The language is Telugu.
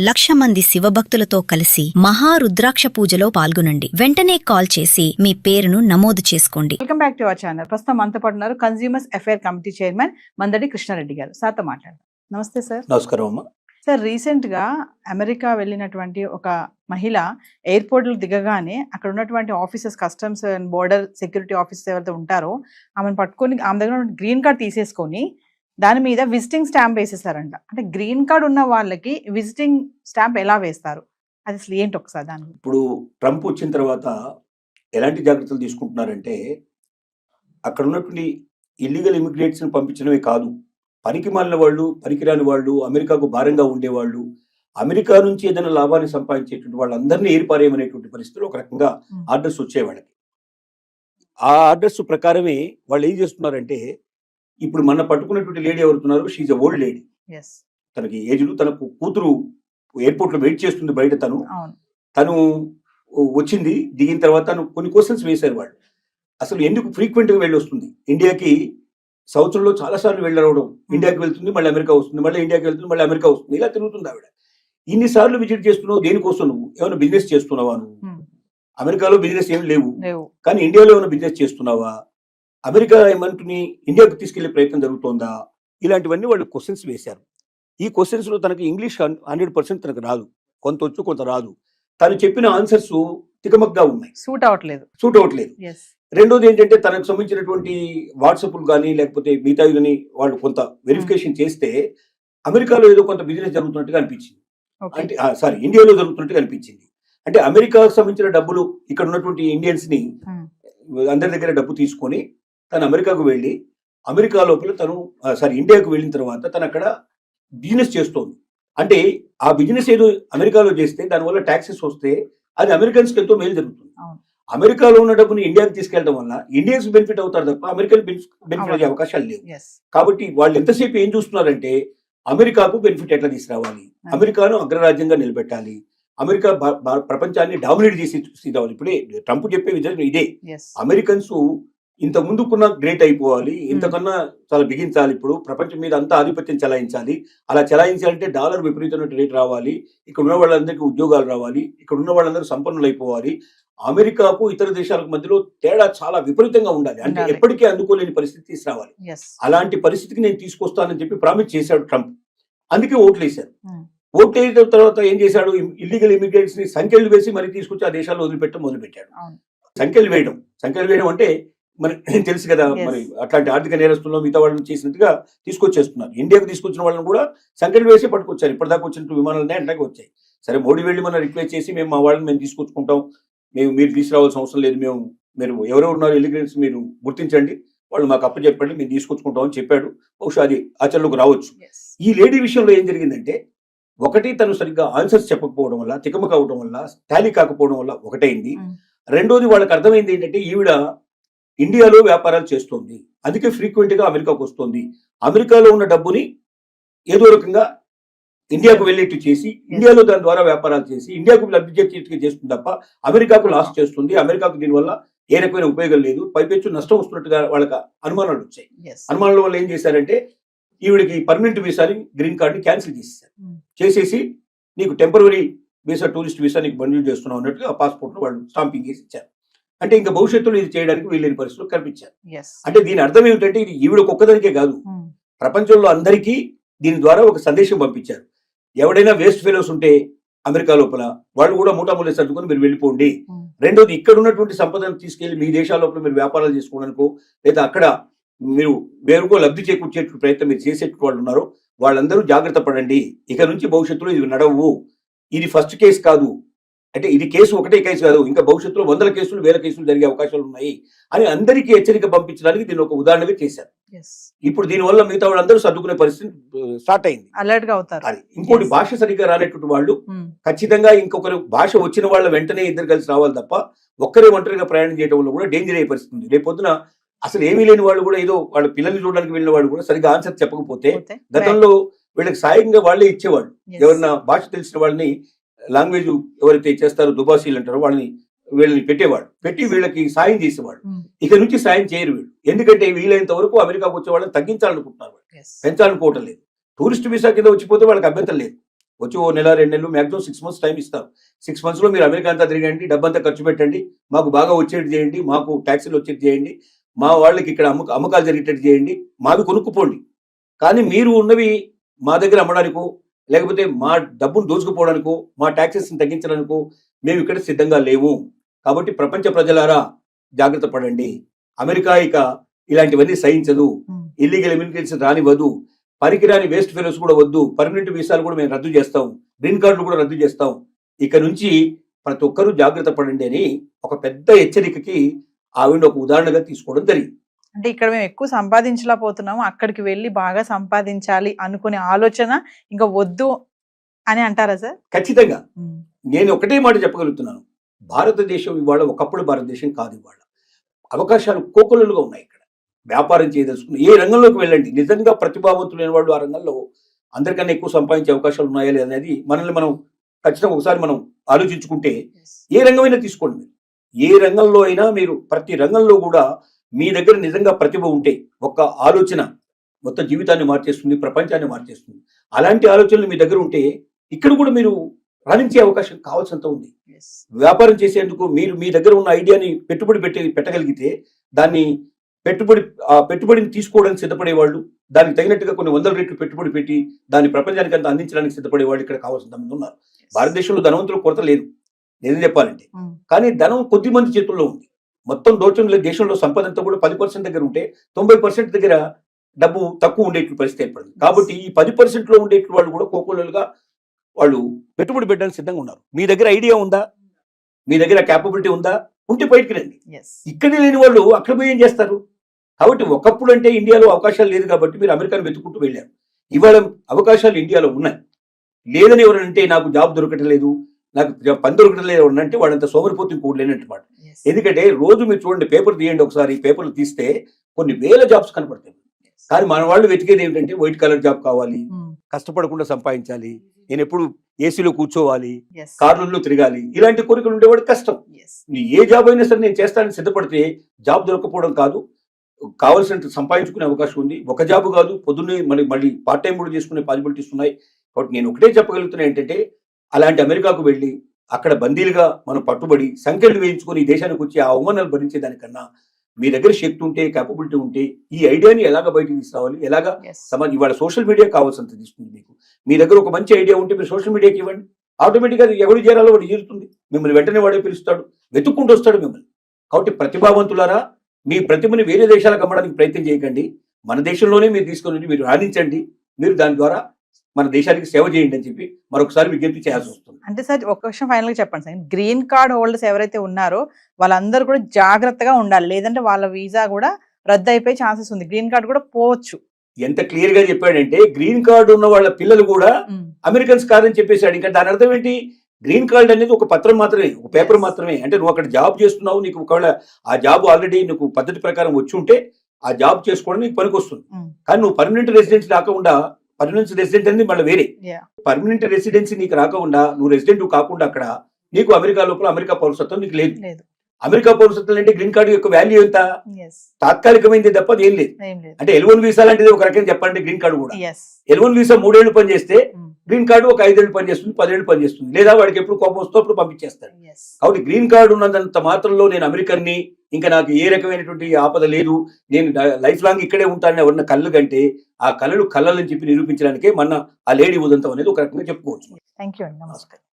1,00,000 మంది శివభక్తులతో కలిసి మహారుద్రాక్ష పూజలో పాల్గొనండి. వెంటనే కాల్ చేసి మీ పేరును నమోదు చేసుకోండి. Welcome back to our channel. ప్రస్తుతం మనతో పాటు ఉన్నారు consumers affair committee chairman Mandadi Krishna Reddy గారు. సార్తో మాట్లాడదాం. నమస్తే సార్. నమస్కారం అమ్మా. సార్, రీసెంట్ గా అమెరికా వెళ్ళినటువంటి ఒక మహిళ ఎయిర్పోర్ట్ లో దిగగానే అక్కడ ఉన్నటువంటి officers, customs and border security officers ఎవరైతే ఉంటారో ఆమెను పట్టుకొని ఆమె దగ్గర గ్రీన్ కార్డ్ తీసేసుకొని దాని మీద విజిటింగ్ స్టాంప్ వేసేసారంట. అంటే గ్రీన్ కార్డ్ ఉన్న వాళ్ళకి విజిటింగ్ స్టాంప్ ఎలా వేస్తారు, అది అసలు ఏంటి ఒకసారి దాని గురించి? ఇప్పుడు ట్రంప్ వచ్చిన తర్వాత ఎలాంటి జాగ్రత్తలు తీసుకుంటున్నారంటే, అక్కడ ఉన్నటువంటి ఇల్లీగల్ ఇమిగ్రేట్స్ని పంపించడమే కాదు, పనికి మాలిన వాళ్ళు, పనికిరాని వాళ్ళు, అమెరికాకు భారంగా ఉండేవాళ్ళు, అమెరికా నుంచి ఏదైనా లాభాన్ని సంపాదించేటువంటి వాళ్ళందరినీ ఏరిపారేయమనేటువంటి పరిస్థితులు ఒక రకంగా ఆర్డర్స్ వచ్చాయి వాళ్ళకి. ఆ ఆర్డర్స్ ప్రకారమే వాళ్ళు ఏం చేస్తున్నారంటే, ఇప్పుడు మన పట్టుకున్నటువంటి లేడీ ఎవరుతున్నారు, షీఈ్ ఎ ఓల్డ్ లేడీ. తనకి ఏజ్లు, తనకు కూతురు ఎయిర్పోర్ట్ లో వెయిట్ చేస్తుంది బయట. తను వచ్చింది, దిగిన తర్వాత తను కొన్ని క్వశ్చన్స్ వేశారు వాళ్ళు. అసలు ఎందుకు ఫ్రీక్వెంట్ గా వెళ్ళి వస్తుంది ఇండియాకి? సంవత్సరంలో చాలా సార్లు వెళ్ళరవడం, ఇండియాకి వెళ్తుంది, మళ్ళీ అమెరికా వస్తుంది, మళ్ళీ ఇండియాకి వెళ్తుంది, మళ్ళీ అమెరికా వస్తుంది, ఇలా తిరుగుతుంది ఆవిడ. ఇన్నిసార్లు విజిట్ చేస్తున్నావు దేనికోసం? నువ్వు ఏమైనా బిజినెస్ చేస్తున్నావా? నువ్వు అమెరికాలో బిజినెస్ ఏమి లేవు, కానీ ఇండియాలో ఏమైనా బిజినెస్ చేస్తున్నావా? అమెరికా ఏమంటుని ఇండియాకు తీసుకెళ్లే ప్రయత్నం జరుగుతోందా? ఇలాంటివన్నీ వాళ్ళు క్వశ్చన్స్ వేశారు. ఈ క్వశ్చన్స్ లో తనకి ఇంగ్లీష్ 100% తనకు రాదు, కొంత వచ్చు కొంత రాదు. తను చెప్పిన ఆన్సర్స్ తికమక్గా ఉన్నాయి, సూట్ అవ్వట్లేదు. రెండోది ఏంటంటే, తనకు సంబంధించినటువంటి వాట్సాప్లు కానీ లేకపోతే మిగతావి కానీ వాళ్ళు కొంత వెరిఫికేషన్ చేస్తే అమెరికాలో ఏదో కొంత బిజినెస్ జరుగుతున్నట్టుగా అనిపించింది. అంటే ఇండియాలో జరుగుతున్నట్టుగా అనిపించింది. అంటే అమెరికాకు సంబంధించిన డబ్బులు ఇక్కడ ఉన్నటువంటి ఇండియన్స్ ని అందరి దగ్గర డబ్బు తీసుకొని తను అమెరికాకు వెళ్ళి, అమెరికా లోపల ఇండియాకు వెళ్ళిన తర్వాత తను అక్కడ బిజినెస్ చేస్తోంది. అంటే ఆ బిజినెస్ ఏదో అమెరికాలో చేస్తే దానివల్ల ట్యాక్సెస్ వస్తే అది అమెరికన్స్కి ఎంతో మేలు జరుగుతుంది. అమెరికాలో ఉన్న డబ్బుని ఇండియాకి తీసుకెళ్లడం వల్ల ఇండియన్స్ బెనిఫిట్ అవుతారు తప్ప అమెరికన్ బెనిఫిట్ అయ్యే అవకాశాలు లేవు. కాబట్టి వాళ్ళు ఎంతసేపు ఏం చూస్తున్నారంటే, అమెరికాకు బెనిఫిట్ ఎట్లా తీసుకురావాలి, అమెరికాను అగ్రరాజ్యంగా నిలబెట్టాలి, అమెరికా ప్రపంచాన్ని డామినేట్ చేసి తీసుకురావాలి. ఇప్పుడే ట్రంప్ చెప్పే విధానం ఇదే. అమెరికన్స్ ఇంత ముందుకున్న గ్రేట్ అయిపోవాలి, ఇంతకన్నా చాలా బిగించాలి, ఇప్పుడు ప్రపంచం మీద అంతా ఆధిపత్యం చెలాయించాలి. అలా చెలాయించాలంటే డాలర్ విపరీతమైన రేట్ రావాలి, ఇక్కడ ఉన్న వాళ్ళందరికీ ఉద్యోగాలు రావాలి, ఇక్కడ ఉన్న వాళ్ళందరూ సంపన్నులు అయిపోవాలి. అమెరికాకు ఇతర దేశాలకు మధ్యలో తేడా చాలా విపరీతంగా ఉండాలి, అంటే ఎప్పటికీ అందుకోలేని పరిస్థితి తీసుకురావాలి. అలాంటి పరిస్థితికి నేను తీసుకొస్తానని చెప్పి ప్రామిస్ చేశాడు ట్రంప్. అందుకే ఓట్లు వేశారు. ఓట్లు వేసిన తర్వాత ఏం చేశాడు, ఇల్లీగల్ ఇమిగ్రెంట్స్ ని సంఖ్యలు వేసి మరి తీసుకొచ్చి ఆ దేశాల్లో మొదలుపెట్టాడు. సంఖ్యలు వేయడం అంటే మరి తెలుసు కదా, మరి అట్లాంటి ఆర్థిక నేరస్తుల్లో మిగతా వాళ్ళని చేసినట్టుగా తీసుకొచ్చేస్తున్నారు. ఇండియాకు తీసుకొచ్చిన వాళ్ళని కూడా సంఖ్యలు వేసి పట్టుకొచ్చారు. ఇప్పటిదాకా వచ్చినట్టు విమానాలనే అట్లాగే వచ్చాయి. సరే, మోడీ వెళ్ళి మనం రిక్వెస్ట్ చేసి మేము మా వాళ్ళని మేము తీసుకొచ్చుకుంటాం, మీరు తీసుకురావాల్సిన అవసరం లేదు, మీరు ఎవరెవరు ఉన్నారు ఇల్లీగల్స్ మీరు గుర్తించండి, వాళ్ళు మాకు అప్పచెప్పండి, మేము తీసుకొచ్చుకుంటాం అని చెప్పాడు. బహుశా అది ఆచరణలోకి రావచ్చు. ఈ లేడీ విషయంలో ఏం జరిగిందంటే, ఒకటి తను సరిగ్గా ఆన్సర్స్ చెప్పకపోవడం వల్ల, తికమక అవడం వల్ల, టాలీ కాకపోవడం వల్ల ఒకటైంది. రెండోది వాళ్ళకి అర్థమైంది ఏంటంటే, ఈవిడ ఇండియాలో వ్యాపారాలు చేస్తోంది, అందుకే ఫ్రీక్వెంట్ గా అమెరికాకు వస్తుంది. అమెరికాలో ఉన్న డబ్బుని ఏదో రకంగా ఇండియాకు వెళ్ళేట్టు చేసి, ఇండియాలో దాని ద్వారా వ్యాపారాలు చేసి ఇండియాకు లబ్ధి చేసేట్టుగా చేస్తుంది తప్ప అమెరికాకు లాస్ చేస్తుంది. అమెరికాకు దీనివల్ల ఏ రకమైన ఉపయోగం లేదు, పైపెచ్చు నష్టం వస్తున్నట్టుగా వాళ్ళకి అనుమానాలు వచ్చాయి. అనుమానాల వల్ల ఏం చేశారంటే, ఈవిడికి పర్మనెంట్ వీసాని, గ్రీన్ కార్డుని క్యాన్సిల్ చేసేసి నీకు టెంపరరీ వీసా, టూరిస్ట్ వీసా నీకు మంజూరు చేస్తున్నావు అన్నట్టుగా ఆ పాస్పోర్ట్ వాళ్ళు స్టాంపింగ్ చేసి ఇచ్చారు. అంటే ఇంకా భవిష్యత్తులో ఇది చేయడానికి వీళ్ళని పరిస్థితులు కల్పించారు. అంటే దీని అర్థం ఏమిటంటే, ఇది ఈవిడకు ఒక్కదానికే కాదు, ప్రపంచంలో అందరికీ దీని ద్వారా ఒక సందేశం పంపించారు. ఎవడైనా వేస్ట్ ఫెలోస్ ఉంటే అమెరికా లోపల వాళ్ళు కూడా మూటామూలే సర్దుకొని మీరు వెళ్ళిపోండి. రెండోది, ఇక్కడ ఉన్నటువంటి సంపదను తీసుకెళ్లి మీ దేశాల లోపల మీరు వ్యాపారాలు చేసుకోవడానికో లేదా అక్కడ మీరు వేరుకో లబ్ధి చేకూర్చే ప్రయత్నం మీరు చేసేట్టు వాళ్ళు ఉన్నారో వాళ్ళందరూ జాగ్రత్త పడండి. ఇక నుంచి భవిష్యత్తులో ఇది నడవు. ఇది ఫస్ట్ కేసు కాదు, అంటే ఇది కేసు ఒకటే కేసు కాదు, ఇంకా భవిష్యత్తులో 100 కేసులు 1000 కేసులు జరిగే అవకాశాలు ఉన్నాయి అని అందరికీ హెచ్చరిక పంపించడానికి దీన్ని ఒక ఉదాహరణగా చేశారు. ఇప్పుడు దీనివల్ల మిగతా వాళ్ళందరూ సర్దుకునే పరిస్థితి స్టార్ట్ అయింది. అలర్ట్ గా అవుతారు. అది ఇంకోటి, భాష సరిగ్గా రానటువంటి వాళ్ళు ఖచ్చితంగా ఇంకొకరు భాష వచ్చిన వాళ్ళ వెంటనే ఇద్దరు కలిసి రావాలి తప్ప ఒక్కరే ఒంటరిగా ప్రయాణం చేయడం వల్ల కూడా డేంజర్ అయ్యే పరిస్థితి ఉంది. రేపొద్దున అసలు ఏమీ లేని వాళ్ళు కూడా, ఏదో వాళ్ళ పిల్లల్ని చూడడానికి వెళ్ళిన వాళ్ళు కూడా సరిగ్గా ఆన్సర్ చెప్పకపోతే, గతంలో వీళ్ళకి సాయంగా వాళ్ళే ఇచ్చేవాళ్ళు. ఎవరన్నా భాష తెలిసిన వాళ్ళని, లాంగ్వేజ్ ఎవరైతే చేస్తారో దుబాసీలు అంటారో వీళ్ళని పెట్టి వీళ్ళకి సాయం చేసేవాళ్ళు. ఇక నుంచి సాయం చేయరు వీళ్ళు, ఎందుకంటే వీలైనంత వరకు అమెరికాకు వచ్చే వాళ్ళని తగ్గించాలనుకుంటున్నారు, పెంచాలనుకోవటం లేదు. టూరిస్ట్ వీసా కింద వచ్చిపోతే వాళ్ళకి అభ్యంతరం లేదు, వచ్చి ఓ నెల 2 నెలలు మ్యాక్సిమం 6 మంత్స్ టైం ఇస్తారు. 6 మంత్స్లో మీరు అమెరికా అంతా తిరగండి, డబ్బంతా ఖర్చు పెట్టండి, మాకు బాగా వచ్చేది చేయండి, మాకు ట్యాక్సీలు వచ్చేది చేయండి, మా వాళ్ళకి ఇక్కడ అమ్మకాలు జరిగేటట్టు చేయండి, మావి కొనుక్కుపోండి. కానీ మీరు ఉన్నవి మా దగ్గర అమ్మడానికో లేకపోతే మా డబ్బును దోచుకుపోవడానికో మా ట్యాక్సెస్ని తగ్గించడానికో మేము ఇక్కడ సిద్ధంగా లేవు. కాబట్టి ప్రపంచ ప్రజలారా జాగ్రత్త పడండి. అమెరికా ఇక ఇలాంటివన్నీ సహించదు, ఇల్లీగల్ ఇమిగ్రేట్స్ రానివ్వదు, పనికిరాని వేస్ట్ ఫెలోస్ కూడా వద్దు, పర్మనెంట్ వీసాలు కూడా మేము రద్దు చేస్తాం, గ్రీన్ కార్డులు కూడా రద్దు చేస్తాం. ఇక నుంచి ప్రతి ఒక్కరూ జాగ్రత్త పడండి అని ఒక పెద్ద హెచ్చరికకి ఆవిడ ఒక ఉదాహరణగా తీసుకోవడం జరిగింది. అంటే ఇక్కడ మేము ఎక్కువ సంపాదించలేకపోతున్నాము, అక్కడికి వెళ్ళి బాగా సంపాదించాలి అనుకునే ఆలోచన ఇంకా వద్దు అని అంటారా సార్? ఖచ్చితంగా. నేను ఒకటే మాట చెప్పగలుగుతున్నాను, భారతదేశం ఇవాళ ఒకప్పుడు భారతదేశం కాదు. ఇవాళ అవకాశాలు కోకొల్లలుగా ఉన్నాయి. ఇక్కడ వ్యాపారం చేయదలుచుకుని ఏ రంగంలోకి వెళ్ళండి, నిజంగా ప్రతిభావంతులైన వాళ్ళు ఆ రంగంలో అందరికన్నా ఎక్కువ సంపాదించే అవకాశాలు ఉన్నాయా లేదనేది మనల్ని మనం ఖచ్చితంగా ఒకసారి మనం ఆలోచించుకుంటే, ఏ రంగమైనా తీసుకోండి, మీరు ఏ రంగంలో అయినా మీరు ప్రతి రంగంలో కూడా మీ దగ్గర నిజంగా ప్రతిభ ఉంటే ఒక్క ఆలోచన మొత్తం జీవితాన్ని మార్చేస్తుంది, ప్రపంచాన్ని మార్చేస్తుంది. అలాంటి ఆలోచనలు మీ దగ్గర ఉంటే ఇక్కడ కూడా మీరు రాణించే అవకాశం కావాల్సినంత ఉంది. వ్యాపారం చేసేందుకు మీరు మీ దగ్గర ఉన్న ఐడియాని పెట్టుబడి పెట్టగలిగితే దాన్ని పెట్టుబడిని తీసుకోవడానికి సిద్ధపడేవాళ్ళు, దానికి తగినట్టుగా కొన్ని 100 రెట్లు పెట్టుబడి పెట్టి దాన్ని ప్రపంచానికి అంతా అందించడానికి సిద్ధపడేవాళ్ళు ఇక్కడ కావాల్సినంత మంది ఉన్నారు. భారతదేశంలో ధనవంతుల కొరత లేదు, నిజం చెప్పాలంటే. కానీ ధనం కొద్ది మంది చేతుల్లో ఉంది. మొత్తం దోచంలో దేశంలో సంపద అంతా కూడా 10% దగ్గర ఉంటే 90% దగ్గర డబ్బు తక్కువ ఉండేట్లు పరిస్థితి ఏర్పడింది. కాబట్టి ఈ 10%లో ఉండేట్లు వాళ్ళు కూడా కోకోలుగా వాళ్ళు పెట్టుబడి పెట్టడానికి సిద్ధంగా ఉన్నారు. మీ దగ్గర ఐడియా ఉందా, మీ దగ్గర క్యాపబిలిటీ ఉందా, ఉంటే బయటికి రండి. ఇక్కడే లేని వాళ్ళు అక్కడ పోయి ఏం చేస్తారు? కాబట్టి ఒకప్పుడు అంటే ఇండియాలో అవకాశాలు లేదు కాబట్టి మీరు అమెరికాను వెతుక్కుంటూ వెళ్ళారు. ఇవాళ అవకాశాలు ఇండియాలో ఉన్నాయి. లేదని ఎవరంటే నాకు జాబ్ దొరకటం లేదు, నాకు పని దొరకటం లేదు అంటే వాళ్ళంతా సోమరిపోతు ఇంకోటి లేనట్టు మాట. ఎందుకంటే రోజు మీరు చూడండి, పేపర్ తీయండి ఒకసారి, పేపర్లు తీస్తే కొన్ని వేల జాబ్స్ కనపడతాయి. కానీ మన వాళ్ళు వెతికేది ఏమిటంటే వైట్ కలర్ జాబ్ కావాలి, కష్టపడకుండా సంపాదించాలి, నేను ఎప్పుడు ఏసీలో కూర్చోవాలి, కార్లలో తిరగాలి, ఇలాంటి కోరికలు ఉండేవాడు కష్టం. ఏ జాబ్ అయినా సరే నేను చేస్తానని సిద్ధపడితే జాబ్ దొరకపోవడం కాదు, కావాల్సినంత సంపాదించుకునే అవకాశం ఉంది. ఒక జాబ్ కాదు, పొద్దున్నే మళ్ళీ పార్ట్ టైం కూడా చేసుకునే పాసిబిలిటీస్ ఉన్నాయి. కాబట్టి నేను ఒకటే చెప్పగలుగుతున్నా ఏంటంటే, అలాంటి అమెరికాకు వెళ్ళి అక్కడ బందీలుగా మనం పట్టుబడి సంఖ్యలు వేయించుకొని ఈ దేశానికి వచ్చి ఆ అవమానాలు భరించేదానికన్నా మీ దగ్గర శక్తి ఉంటే, క్యాపబిలిటీ ఉంటే ఈ ఐడియాని ఎలాగ బయటకు తీసుకురావాలి, ఎలాగా ఇవాళ సోషల్ మీడియా కావాల్సినంత తీసుకుంది. మీకు మీ దగ్గర ఒక మంచి ఐడియా ఉంటే మీరు సోషల్ మీడియాకి ఇవ్వండి, ఆటోమేటిక్గా ఎవరు చేరాలో వాడు చేరుతుంది, మిమ్మల్ని వెంటనే వాడే పిలుస్తాడు, వెతుక్కుంటూ వస్తాడు మిమ్మల్ని. కాబట్టి ప్రతిభావంతులారా, మీ ప్రతిభని వేరే దేశాలకు అమ్మడానికి ప్రయత్నం చేయకండి, మన దేశంలోనే మీరు తీసుకొని మీరు రాణించండి, మీరు దాని ద్వారా మన దేశానికి సేవ చేయండి అని చెప్పి మరొకసారి విజ్ఞప్తి చేయాల్సి వస్తుంది. అంటే సార్ ఒక విషయం ఫైనల్ గా చెప్పండి సార్, గ్రీన్ కార్డ్ హోల్డర్స్ ఎవరైతే ఉన్నారో వాళ్ళందరూ కూడా జాగ్రత్తగా ఉండాలి, లేదంటే వాళ్ళ వీసా కూడా రద్దు అయిపోయే ఛాన్సెస్ ఉంది, గ్రీన్ కార్డ్ కూడా పోవచ్చు. ఎంత క్లియర్ గా చెప్పాడంటే, గ్రీన్ కార్డు ఉన్న వాళ్ళ పిల్లలు కూడా అమెరికన్స్ కాదని చెప్పేశాడు. ఇంకా దాని అర్థం ఏంటి? గ్రీన్ కార్డ్ అనేది ఒక పత్రం మాత్రమే, ఒక పేపర్ మాత్రమే. అంటే నువ్వు అక్కడ జాబ్ చేస్తున్నావు, నీకు ఒకవేళ ఆ జాబ్ ఆల్రెడీ నీకు పద్ధతి ప్రకారం వచ్చి ఉంటే ఆ జాబ్ చేసుకోవడం నీకు పనికి వస్తుంది. కానీ నువ్వు పర్మనెంట్ రెసిడెన్సీ రాకుండా, పర్మనెంట్ రెసిడెంట్ అనేది మళ్ళీ వేరే, పర్మనెంట్ రెసిడెన్సీ నీకు రాకుండా, నువ్వు రెసిడెంట్ కాకుండా అక్కడ నీకు అమెరికా లోపల అమెరికా పౌరసత్వం నీకు లేదు. అమెరికా పౌరసత్వం అంటే గ్రీన్ కార్డు యొక్క వాల్యూ ఎంత? తాత్కాలికమైంది తప్ప ఏం లేదు. అంటే L1 వీసా లాంటిది ఒక రకంగా చెప్పాలంటే గ్రీన్ కార్డు కూడా. L1 వీసా 3 ఏళ్ళు పనిచేస్తే గ్రీన్ కార్డు ఒక 5 ఏళ్ళు పనిచేస్తుంది, 10 ఏళ్ళు పనిచేస్తుంది, లేదా వాడికి ఎప్పుడు కోపం వస్తూ అప్పుడు పంపించేస్తాడు. కాబట్టి గ్రీన్ కార్డు ఉన్నంత మాత్రంలో నేను అమెరికన్ని, ఇంకా నాకు ఏ రకమైనటువంటి ఆపద లేదు, నేను లైఫ్ లాంగ్ ఇక్కడే ఉంటానని ఎవరన్నా కళ్ళు కంటే ఆ కళలు కళ్ళని చెప్పి నిరూపించడానికే మన ఆ లేడీ ఉదంతం అనేది ఒక రకంగా చెప్పుకోవచ్చు. థ్యాంక్ యూ అండి, నమస్కారం.